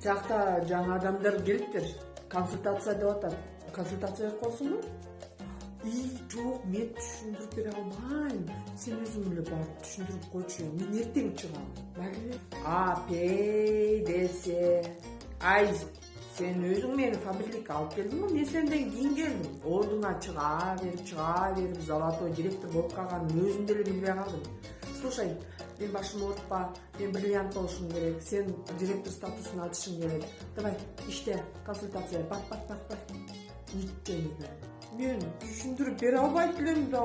Жакта жаңа адамдар келиптир. Консультация деп атат. Консультация берип коесуңбу? Жок, мен түшүндүрүп бере алмайм. Сен өзүң эле барып түшүндүрүп койчу. Мен эртең чыгам. Майли. Апей десе. Ай, сен өзүң мени фабрикага алып келдиңби? Мен сенден кийин келдим. Ордуңа чыга берип, золотой директор болуп калганын өзүм деле билбей калдым. Слушай, мен башым оорутпа, мен бриллиант болушум керек, сен директор статусун ачышың керек. Давай, иште, консультация, бар. Ничего не знаю. Мен түшүндүрүп бере албайт элем да.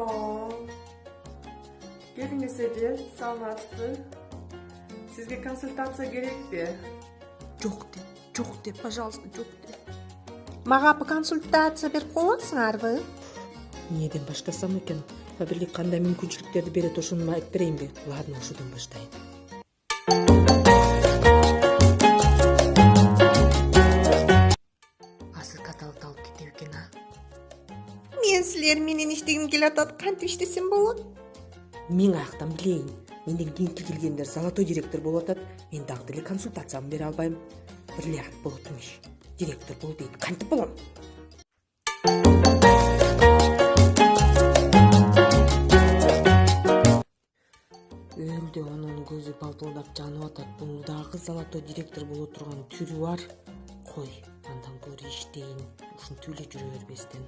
Келмесе де, саламатсызбы? Сизге консультация керекпи? Жок де, пожалуйста, жок де. Мага консультация берип коесуңарбы? Эмнеден баштасам экен? Фабрик кандай мүмкүнчүлүктөрдү берет, ошону айтып берейинби? Ладно, ошодон баштайын. Азыр каталыкты алып кетеби экен, а? Мен силер менен иштегим келип атат, кантип иштесем болот? Мен аяктан билейин. Менден кийинки келгендер золотой директор болуп атат. Мен дагы деле консультацияны бере албайм. Бриллиант болот имиш. Директор бол дейт. Кантип болом? Өлдү, анын көзү балтылдап жанып атат. Бул дагы золотой директор боло турган түрү бар. Кой, андан көрө иштейин. Ушинтип эле жүрө бербестен.